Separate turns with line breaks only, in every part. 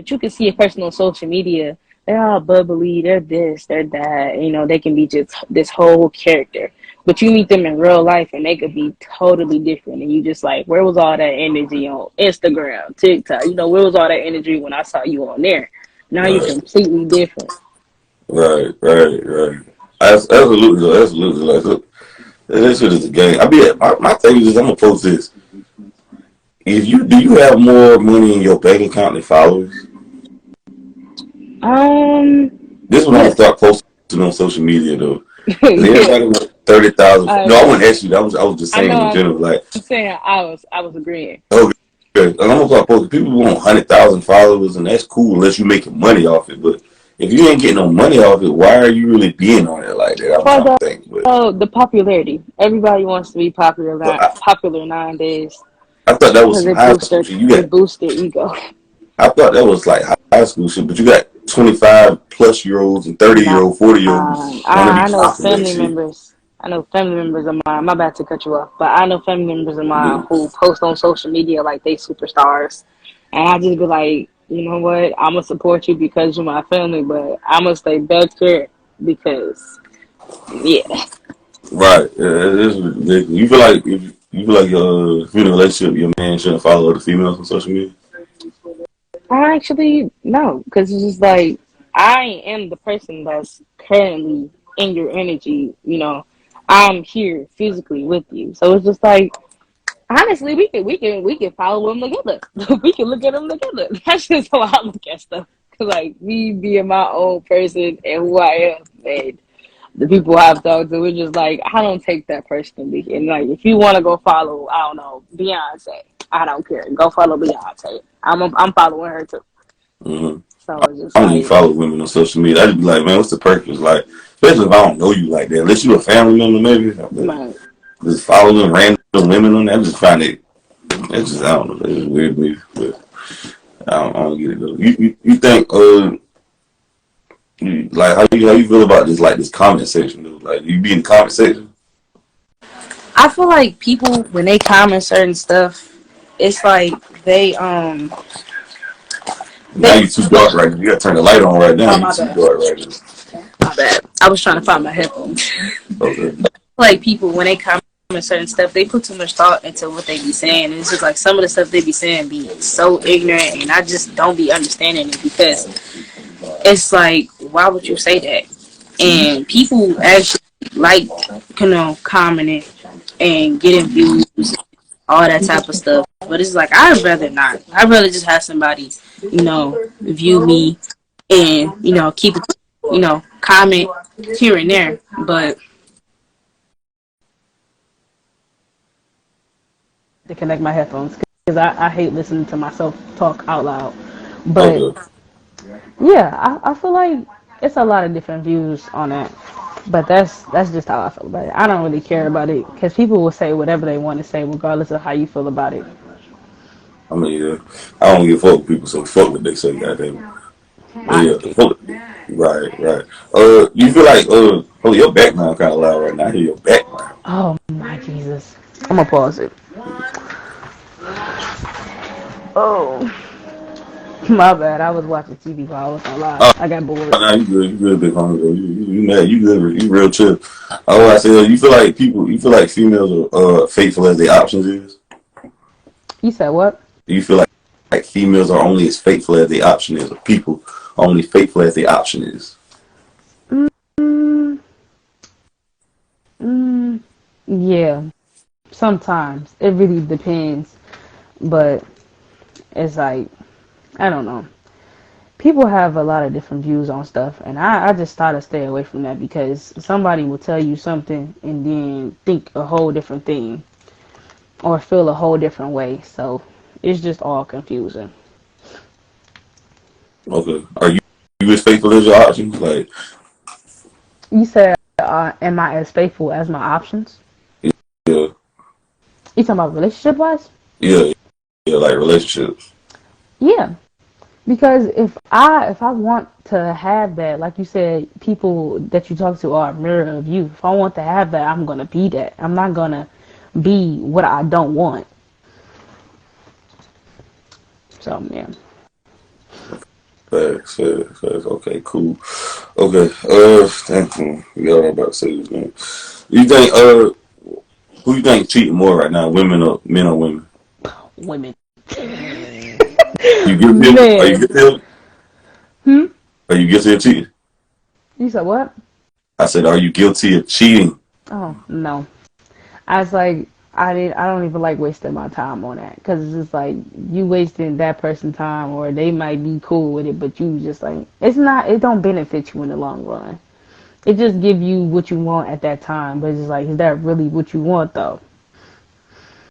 you can see a person on social media, they're all bubbly, they're this, they're that, they can be just this whole character. But you meet them in real life and they could be totally different. And you just like, where was all that energy on Instagram, TikTok? Where was all that energy when I saw you on there? Now you're
Right,
completely different.
right. Absolutely, absolutely. Like, look, that shit is a game. My thing is, I'm gonna post this. If you do, you have more money in your bank account than followers.
Um,
This one I'm gonna
yes.
start posting on social media though. Cause
Yeah,
everybody wants 30,000.
I
No, I
agree.
wouldn't ask you. I was just
I
saying
know
in general. Like,
I'm saying I was agreeing.
okay, I'm gonna start posting. People want 100,000 followers, and that's cool unless you're making money off it. But if you ain't getting no money off it, why are you really being on it like that? I'm
For
trying to think.
the popularity. Everybody wants to be
But
popular nowadays
I thought that was
because
some high school shit.
it boosts their ego.
I thought that was like high school shit. But you got 25+ year olds and 30-year-old, 40-year-olds want to be
I know
popular and
family
shit.
members. I know family members of mine. My bad to cut you off, but I know family members of mine
Yeah.
who post on social media like they superstars, and I just be like, you know what? I'm gonna support you because you're my family, but I'm gonna stay back here because, yeah.
Right. Yeah, it is ridiculous. You feel like if you're in a relationship, your man shouldn't follow other females on social media?
I actually no, because it's just like I am the person that's currently in your energy. I'm here physically with you, so it's just like honestly, we can follow them together. We can look at them together. That's just how I look at stuff. 'Cause, like me being my own person and who I am, and the people I've talked to, it's just like I don't take that personally. And like if you want to go follow, I don't know, Beyonce, I don't care. Go follow Beyonce. I'm following her too.
Mm-hmm.
So it's just
I don't even
like,
follow women on social media. I just be like, man, what's the purpose? Like, especially if I don't know you like that. Unless you're a family member, maybe. But
man,
just following random women on that, I just find it. It's just I don't know. It's weird to me, but I don't get it though. You think like how you feel about this like this comment section though? Like you be in the comment section.
I feel like people when they comment certain stuff, it's like
Now
they
you too dark right now. You gotta turn the light on right now.
oh
You
my
too
bad.
dark right now.
My bad. I was trying to find my headphones.
Okay.
Like people when they comment certain stuff, they put too much thought into what they be saying. And it's just like some of the stuff they be saying be so ignorant, and I just don't be understanding it because it's like, why would you say that? And people actually like, commenting and getting views, all that type of stuff. But it's like I'd rather not. I'd rather just have somebody, view me and keep it, comment here and there. But to connect my headphones because I hate listening to myself talk out loud. But
Okay.
yeah, I feel like it's a lot of different views on that. But that's just how I feel about it. I don't really care about it because people will say whatever they want to say regardless of how you feel about it.
I mean, yeah, I don't give a fuck with people, so fuck what they say, goddamn. But yeah,
Honestly.
fuck. Right. You feel like oh, your background kind of loud right now. I hear your background.
Oh my Jesus. I'm gonna pause it. Oh, my bad. I was watching TV while I was on live.
Oh,
I got bored.
nah, you good, big homie. Though. You mad? You good? You real chill. Oh, I said, you feel like people. You feel like females are faithful as their options is.
You said what?
Do you feel like females are only as faithful as their option is, or people are only faithful as their option is?
Mm, mm, yeah. Sometimes it really depends, but it's like I don't know. People have a lot of different views on stuff, and I just try to stay away from that because somebody will tell you something and then think a whole different thing or feel a whole different way. So it's just all confusing.
Okay, are you as faithful as your options? Like,
You said, am I as faithful as my options?
yeah,
You talking about relationship wise?
yeah, yeah, like relationships.
Yeah, because if I want to have that, like you said, people that you talk to are a mirror of you. If I want to have that, I'm gonna be that. I'm not gonna be what I don't want. So yeah.
Facts. Okay, cool. Okay, thank you. We got about to say this name. You think, who you think cheating more right now, women or men or women?
Women.
You guilty of it? Are you
Man.
guilty of it?
Hmm?
Are you guilty of cheating?
You said what?
I said, are you guilty of cheating?
Oh, no. I was like, I don't even like wasting my time on that because it's just like you wasting that person's time, or they might be cool with it, but you just like it's not. It don't benefit you in the long run. It just give you what you want at that time, but it's just like, is that really what you want though?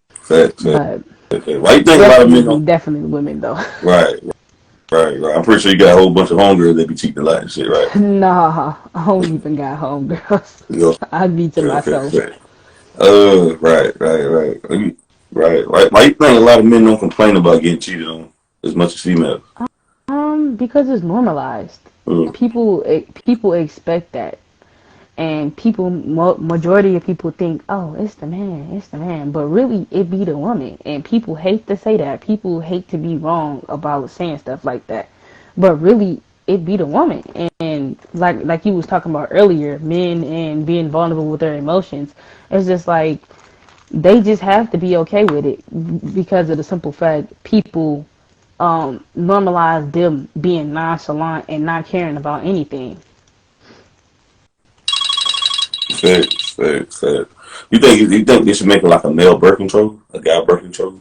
Facts.
But
Why you think a lot of men don't?
definitely women though.
Right, right. I'm pretty sure you got a whole bunch of homegirls that be cheating a lot and shit, right?
Nah, I don't even got home girls.
You know,
I'd be to myself.
right. Right. Right. Why you think a lot of men don't complain about getting cheated on as much as females?
Because it's normalized.
Mm.
People expect that, and majority of people think, oh, it's the man, but really it be the woman, and people hate to say that. People hate to be wrong about saying stuff like that, but really it be the woman. And like you was talking about earlier, men and being vulnerable with their emotions. It's just like they just have to be okay with it because of the simple fact people normalize them being nonchalant and not caring about anything.
Facts. You think they should make it like a male birth control, a guy birth control?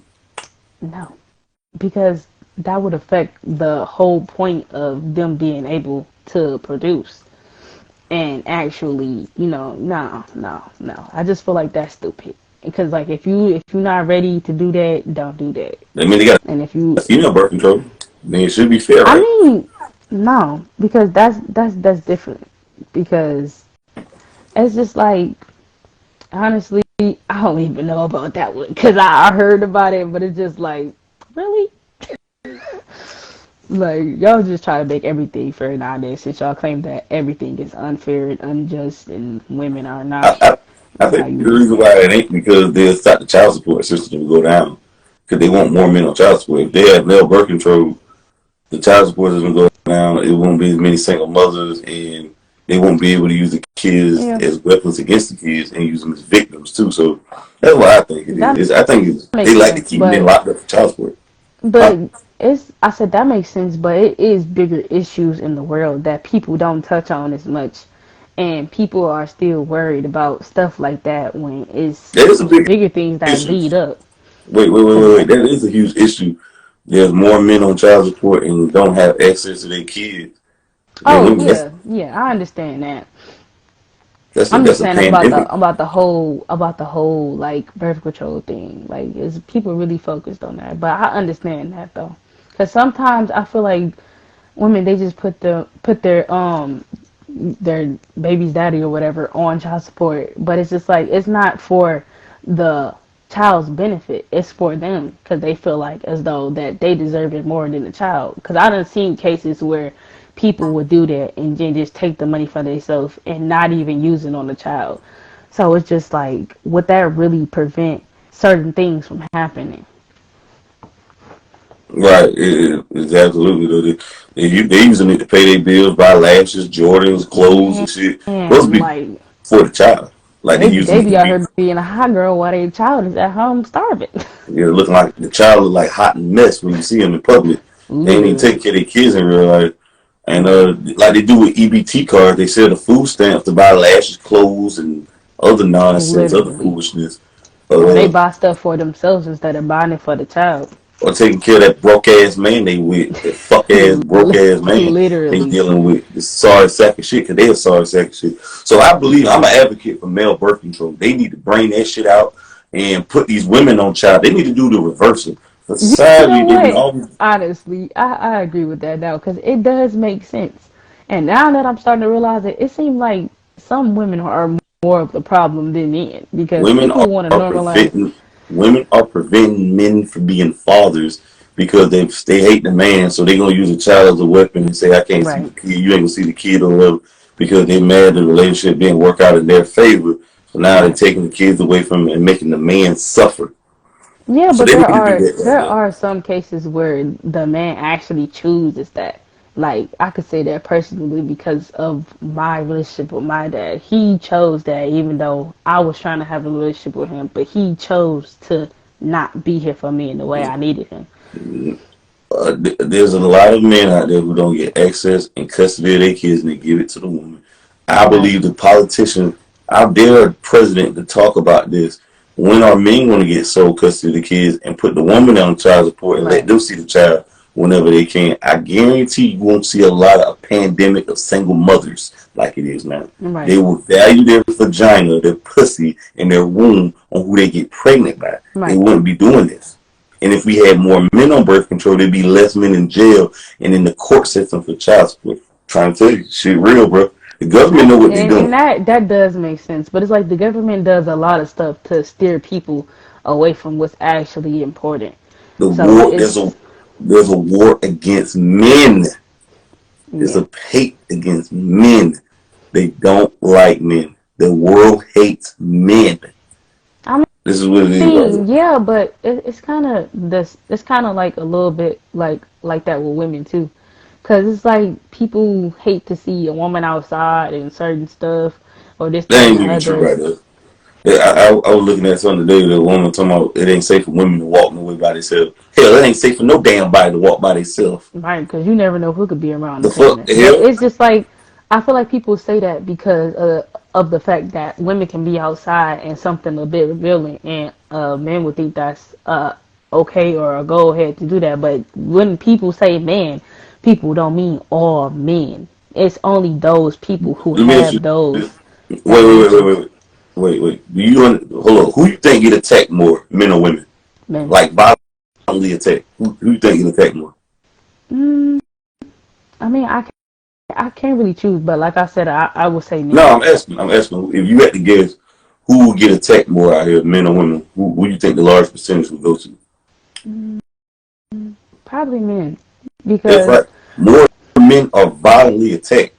No, because that would affect the whole point of them being able to produce and actually, no. I just feel like that's stupid. Because like if you're not ready to do that, don't do that.
I mean, they got
And if you,
a female birth control. I mean, it should be fair,
I
right?
mean, no, because that's different. Because it's just like, honestly, I don't even know about that one because I heard about it, but it's just like, really? Like, y'all just try to make everything fair nowadays since y'all claim that everything is unfair and unjust and women are
I,
not
I, I think the
valued.
reason why it ain't because they'll stop the child support system to go down because they want more men on child support. If they have male birth control, the child support is going to go down. It won't be as many single mothers, and they won't be able to use the kids
Yeah,
as weapons against the kids and use them as victims too. So that's what I think it
that
is. I think they
makes
like to
sense,
keep men locked up for child support. Huh?
but it's I said that makes sense, but it is bigger issues in the world that people don't touch on as much, and people are still worried about stuff like that when it's
That is a big
bigger things that
issue.
lead up to
Wait.
that.
That is a huge issue. There's more men on child support and don't have access to their kids than
Oh
women.
yeah, I understand that. I'm just
That's a
saying about the
pandemic.
whole like birth control thing. Like, is people really focused on that? But I understand that though, because sometimes I feel like women they just put their baby's daddy or whatever on child support, but it's just like it's not for the child's benefit. It's for them because they feel like as though that they deserve it more than the child. Because I done seen cases where people would do that and then just take the money for themselves and not even use it on the child. So it's just like, would that really prevent certain things from happening?
Right, it's absolutely though. They using it to pay their bills, buy lashes, Jordans, clothes, and shit. Supposed to
And
be
like
for the child. Like they using
they
it
be
to
out
be,
here being a hot girl while their child is at home starving.
looking like the child look like hot mess when you see them in public. They ain't even take
Literally.
care of their kids in real life. And
Right.
like they do with EBT cards, they sell the food stamps to buy lashes, clothes, and other nonsense, other
Literally.
foolishness.
Or they
Uh,
buy stuff for themselves instead of buying it for the child.
or taking care of that broke ass man they with, that fuck ass broke ass man they
Literally.
dealing with. This sorry sack of shit because they a sorry sack of shit. So I believe I'm an advocate for male birth control. They need to bring that shit out and put these women on child. They need to do the reversal. For
You
society,
know
they've been
what?
always
Honestly, I agree with that now because it does make sense. And now that I'm starting to realize it, it seems like some women are more of the problem than men because
women
people want to
are
normalize.
preventing women are preventing men from being fathers because they hate the man, so they gonna use a child as a weapon and say I can't see the
Right.
kid, you ain't gonna see the kid or whatever because they mad the relationship didn't work out in their favor. So now they're
Right.
taking the kids away from them and making the man suffer.
Yeah,
So
but
they need to do that right
there
there.
are some cases where the man actually chooses that. like I could say that personally because of my relationship with my dad. He chose that even though I was trying to have a relationship with him, but he chose to not be here for me in the way I needed him.
There's a lot of men out there who don't get access and custody of their kids and they give it to the woman. I
Right,
believe the politician, I dare the president to talk about this. When are men going to get sole custody of the kids and put the woman on child support and let
right,
them see the child whenever they can? I guarantee you won't see a lot of a pandemic of single mothers like it is now. They
right,
will value their vagina, their pussy, and their womb on who they get pregnant by. They
right.
wouldn't be doing this. And if we had more men on birth control, there'd be less men in jail and in the court system for child support. Trying to tell you, shit real, bro. The government know what they're
And
doing.
that does make sense, but it's like the government does a lot of stuff to steer people away from what's actually important.
The
So
war
it's
there's a war against men. There's
yeah.
a hate against men. They don't like men. The world hates men.
I
This is what it is, right?
mean, yeah, but it's kind of this. It's kind of like a little bit like that with women too, because it's like people hate to see a woman outside and certain stuff or this, that,
That
and
ain't
the
even true,
other.
right there. I was looking at something today. The woman talking about it ain't safe for women to walk no way by themselves. Hell, it ain't safe for no damn body to walk by themselves.
Right, because you never know who could be around the
The fuck
corner.
the
But
hell?
it's just like I feel like people say that because of the fact that women can be outside and something a bit revealing, and men would think that's okay or a go ahead to do that. But when people say man, people don't mean all men. It's only those people who
Let me ask you
have those
this.
that nature.
Wait. Do you hold on? Who you think get attacked more, men or women?
Men.
Like violently attacked. Who you think get attacked more?
Mm, I mean, I can't really choose, but like I said, I would say
No,
men.
I'm asking. If you had to guess, who would get attacked more out here, men or women? Who you think the large percentage would go to?
Mm, Probably men
That's
because
right. More men are violently attacked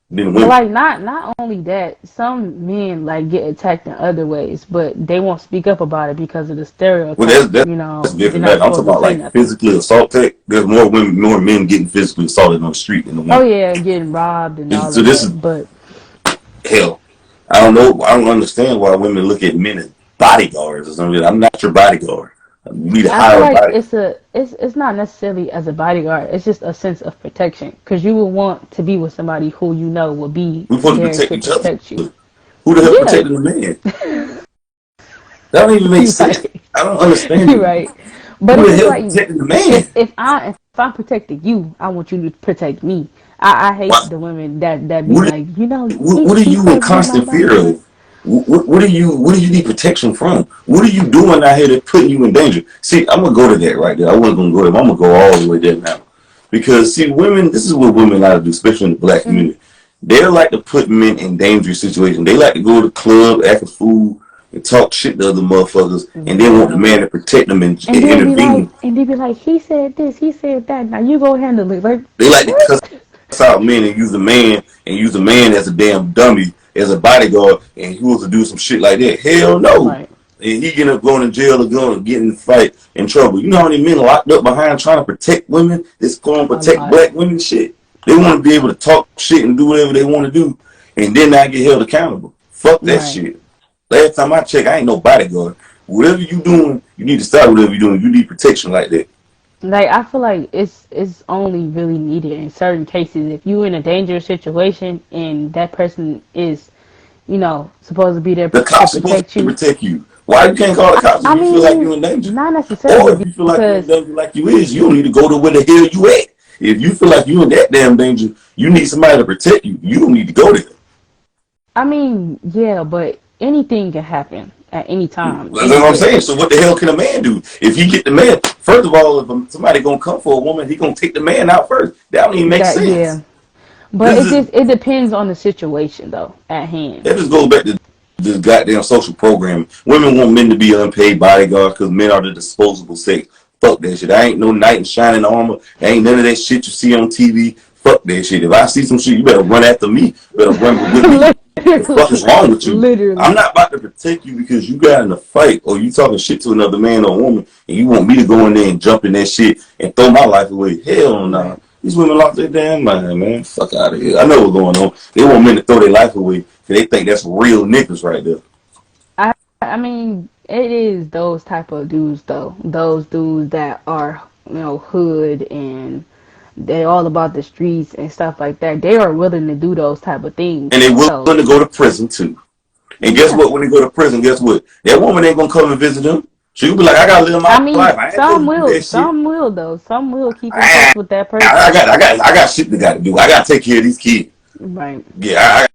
than
but
women.
like not only that, some men like get attacked in other ways, but they won't speak up about it because of the
Well,
stereotype.
that's
They're
different.
not
I'm
supposed
talking
to
about
say
like
nothing.
physically assault tech. There's more women, more men getting physically assaulted on the street than the
Oh
women.
yeah, getting robbed and all
So
of
this is
that. But
hell. I don't know. I don't understand why women look at men as bodyguards or something. I'm not your bodyguard. You need to
I feel
hire a
like
body.
it's not necessarily as a bodyguard. It's just a sense of protection because you will want to be with somebody who you know will be
We're supposed to
there
protect
to
each other.
protect you.
Who the hell
Yeah,
protecting the man? That don't even make
you're
sense.
right.
I don't understand
You're
it.
right. But
Who
it's
the
just
hell
like
protecting the man?
if I'm protecting you, I want you to protect me. I
What?
hate the women that be
What?
like, you know,
What are
he's
you in
supposed to be my
constant fear
bodyguard.
of? What are you? What do you need protection from? What are you doing out here that's putting you in danger? See, I'm gonna go to that right there. I wasn't gonna go there. I'm gonna go all the way there now, because see, women. This is what women like to do, especially in the black
Hmm.
community. They like to put men in dangerous situations. They like to go to the club, act a fool, and talk shit to other motherfuckers, and then want the
Yeah.
man to protect them and intervene.
And they be like, he said this, he said that. Now you go handle it. Like
They like to
what?
cuss out men and use a man as a damn dummy, as a bodyguard, and he was to do some shit like that. Hell no.
Right.
And he end up going to jail or going to get in a fight in trouble. You know how many men locked up behind trying to protect women? It's going to
A
protect
lot.
black women shit. They want to be able to talk shit and do whatever they want to do and then not get held accountable. Fuck that
Right.
shit. Last time I checked, I ain't no bodyguard. Whatever you doing, you need to stop whatever you doing. You need protection like that.
Like I feel like it's only really needed in certain cases. If you're in a dangerous situation and that person is, supposed to be there
The
to
cops supposed
protect
to
you.
protect you. Why you can't call the cops if
I
you feel like
mean,
you're in danger?
not
Or
necessarily
if you feel like you're in
because
danger like you is, you don't need to go to where the hell you at. If you feel like you're in that damn danger, you need somebody to protect you. You don't need to go there.
I mean, yeah, but anything can happen at any time,
That's what I'm
anywhere.
saying. So what the hell can a man do? If he get the man, first of all, if somebody gonna come for a woman, he gonna take the man out first. That don't even make
That
sense.
yeah, but
This is
it depends on the situation though at hand.
that just goes back to this goddamn social programming. Women want men to be unpaid bodyguards because men are the disposable sex. Fuck that shit. I ain't no knight in shining armor. There ain't none of that shit you see on TV. Fuck that shit. If I see some shit, you better run after me. You better run with me. The fuck is wrong with you? I'm
Literally,
not about to protect you because you got in a fight or you talking shit to another man or woman and you want me to go in there and jump in that shit and throw my life away. Hell no.
right?
Nah. These women lost their damn mind, man. Fuck out of here. I know what's going on. They want men to throw their life away because they think that's real niggas right there.
I I mean, it is those type of dudes though. Those dudes that are, hood and they all about the streets and stuff like that. They are willing to do those type of things.
And they willing
So
to go to prison too. And guess
yeah,
what? When they go to prison, guess what? That woman ain't gonna come and visit them. She'll be like, I gotta live
I
my
mean,
life. I ain't supposed to do that shit.
some will though. Some will keep in touch
I,
with that
I
person.
got, I got, I got shit to got to do. I gotta take care of these kids.
Right,
Yeah,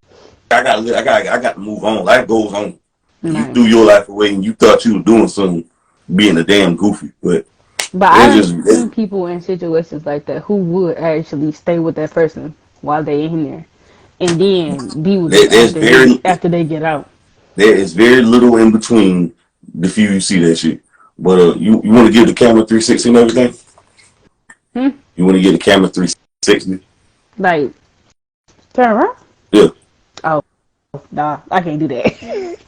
I got, I got to move on. Life goes on. You
right.
threw your life away, and you thought you were doing something, being a damn goofy. But
But I
it's
done
just,
seen people in situations like that who would actually stay with that person while they in there, and then be with them
there's very,
after they get out.
there is very little in between the few you see that shit. But you want to give the camera 360 and everything?
Hmm?
You want to get the camera 360?
Like turn around?
Yeah.
Oh, nah, I can't do that.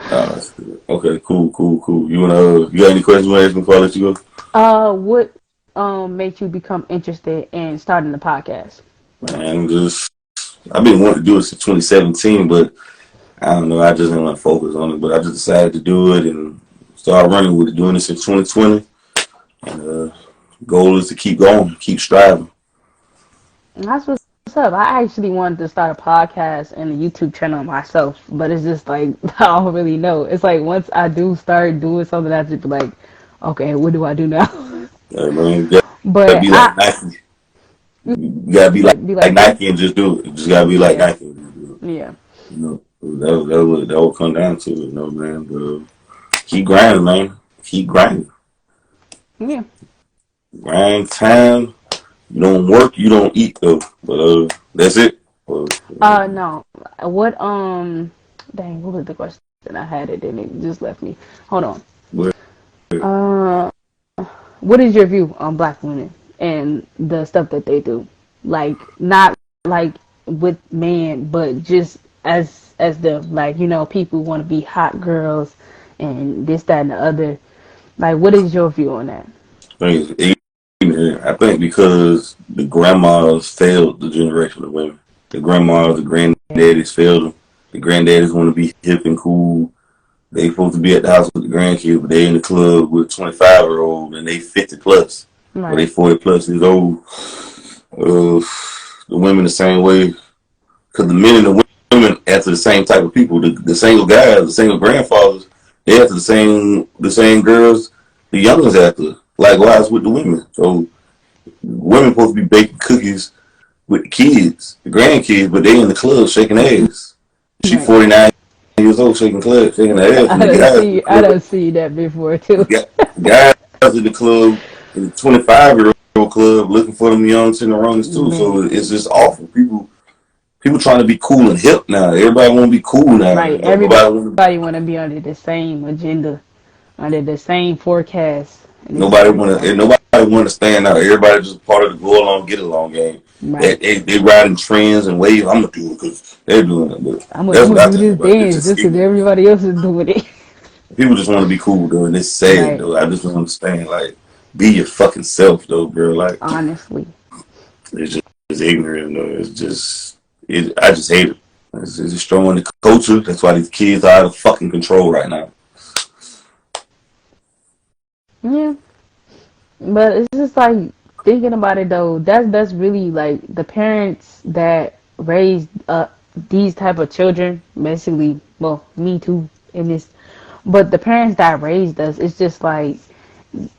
That's good. Okay, cool. You got any questions you want to ask me before I let you go?
What made you become interested in starting the podcast?
Man, just I've been wanting to do it since 2017, but I don't know. I just didn't want to focus on it, but I just decided to do it and start running with it. Doing it since 2020, and goal is to keep going, keep striving.
And that's what's up. I actually wanted to start a podcast and a YouTube channel myself, but it's just like I don't really know. It's like once I do start doing something, I just be like, okay, what do I do now?
Man, you gotta
But
be like Nike. You gotta be
be
like
like who?
Nike and just do it. You just gotta be like
Yeah,
Nike and just do
yeah,
it. That would come down to it, man. But, keep grinding, man. Keep grinding.
yeah.
Grind time. You don't work, you don't eat though. But that's it.
No. What dang, what was the question I had it and it just left me. Hold on.
But
Uh what is your view on black women and the stuff that they do? Like not like with men, but just as the like, people want to be hot girls and this, that and the other. Like what is your view on that?
I think because the grandmas failed the generation of women. The grandmas, the granddaddies failed them. The granddaddies want to be hip and cool. They supposed to be at the house with the grandkids, but they in the club with a 25-year-old and they 50 plus or they
Right.
40 plus years old. The women the same way because the men and the women after the same type of people. The single guys, the single grandfathers, they after the same girls. The youngers after. Likewise with the women. So women supposed to be baking cookies with the kids, the grandkids, but they in the club shaking ass. She
Right.
49 years old shaking her ass, and the guys in the
I
club,
don't see that before too.
guys in the club, in the 25-year-old club, looking for them young tenderonis too. So
Man.
it's just awful. People trying to be cool and hip now. Everybody want to be cool now.
Right.
Nobody want
Everybody want to be under the same agenda, under the same forecast, and it's just
Nobody
like,
want to. Nobody want to stand out. Everybody just part of the go along, get along game.
right.
They riding trends and waves. I'm gonna do it because they're doing it. But
I'm
that's what
gonna
I
do
think
this
about it. It's
dance
just
just because
ignorant.
everybody else is doing it.
People just want to be cool though, and it's sad
Right.
though. I just don't understand. Like, be your fucking self though, girl. Like,
Honestly.
it's just it's ignorant though. It's just I just hate it. It's destroying the culture. That's why these kids are out of fucking control right now.
Yeah. But it's just like thinking about it though. That's really like the parents that raised these type of children. Basically, well, me too in this. But the parents that raised us, it's just like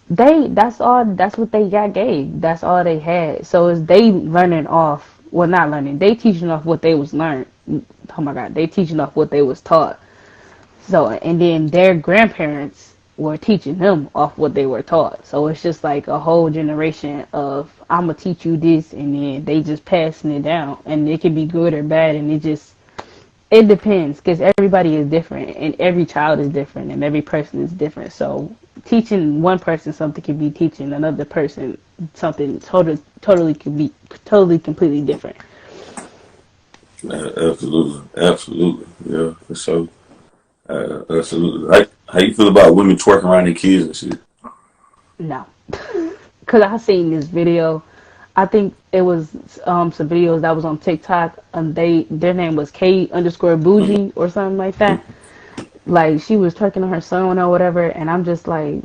that's what they got gave. That's all they had. So it's they learning off, well, not learning, they teaching off what they was learned. Oh my god, they teaching off what they was taught. So and then their grandparents were teaching them off what they were taught. So it's just like a whole generation of I'm gonna teach you this, and then they just passing it down, and it can be good or bad, and it depends because everybody is different and every child is different and every person is different. So teaching one person something can be teaching another person something totally could be totally completely different.
Absolutely, yeah, for sure. Absolutely. How you feel about women twerking around their kids and shit?
No. because I seen this video. I think it was some videos that was on TikTok, and their name was K underscore Bougie or something like that. Like she was twerking on her son or whatever, and I'm just like,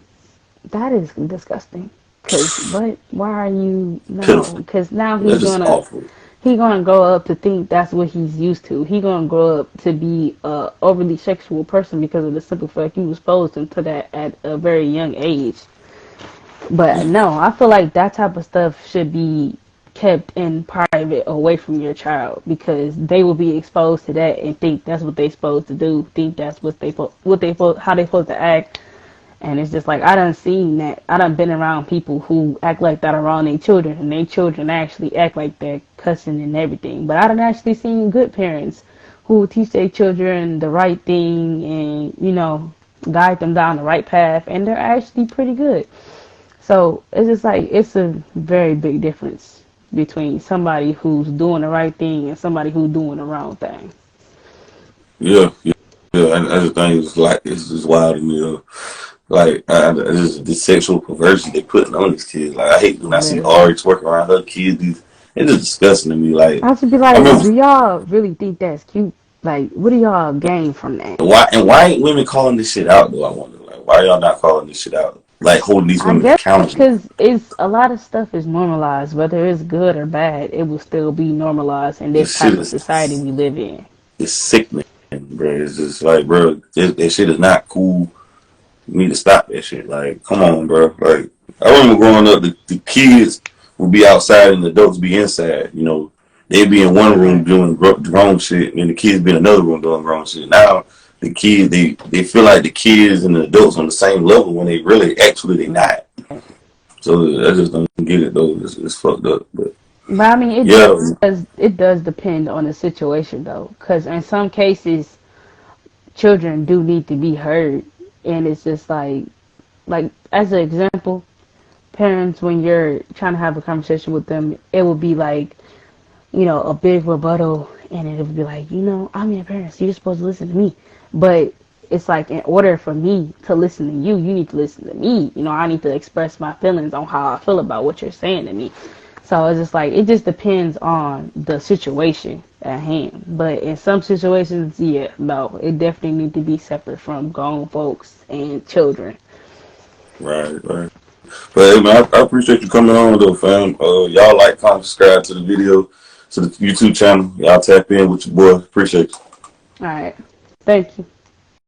that is disgusting. Cause but why are you no?
Pitiful.
Cause now
That's just awful.
he gonna grow up to think that's what he's used to. He gonna grow up to be a overly sexual person because of the simple fact you exposed him to that at a very young age. But no, I feel like that type of stuff should be kept in private away from your child because they will be exposed to that and think that's what they supposed to do, think that's how they supposed to act. And it's just like I done seen that. I done been around people who act like that around their children, and their children actually act like that, cussing and everything. But I done actually seen good parents who teach their children the right thing and guide them down the right path, and they're actually pretty good. So it's just like it's a very big difference between somebody who's doing the right thing and somebody who's doing the wrong thing.
Yeah, yeah, yeah. And I just think it's like it's just wild to me. Like just the sexual perversion they putting on these kids. Like I hate when I see
Literally.
Ari twerking around her kids. It's just disgusting to me. Like
I should be
I
like,
remember
do y'all really think that's cute? Like, what do y'all gain from that?
why ain't women calling this shit out though? I wonder like why y'all not calling this shit out? Like holding these
I
women
guess
accountable.
because it's a lot of stuff is normalized, whether it's good or bad, it will still be normalized in this
This shit
type of society
is
we live in.
it's sickening, bro. It's just like, bro, that shit is not cool. You need to stop that shit. Like, come on, bro. Like, I remember growing up, the kids would be outside and the adults be inside. You know, they'd be in one room
Right.
doing grown shit, and the kids be in another room doing grown shit. Now, the kids, they feel like the kids and the adults on the same level when they really, actually, they
Right.
not. So I just don't get it though. It's fucked up. But
But I mean,
yeah,
it does depend on the situation though, because in some cases, children do need to be heard, and it's just like as an example, parents when you're trying to have a conversation with them, it will be like a big rebuttal, and it'll be like, I'm your parents, you're supposed to listen to me. But it's like, in order for me to listen to you, you need to listen to me. I need to express my feelings on how I feel about what you're saying to me. So it's just like, it just depends on the situation at hand. But in some situations, yeah, no, it definitely need to be separate from grown folks and children.
right, right. But hey, man, I appreciate you coming on though, fam. Y'all like, comment, subscribe to the video, to the YouTube channel. Y'all tap in with your boy. Appreciate you.
All right. Thank you.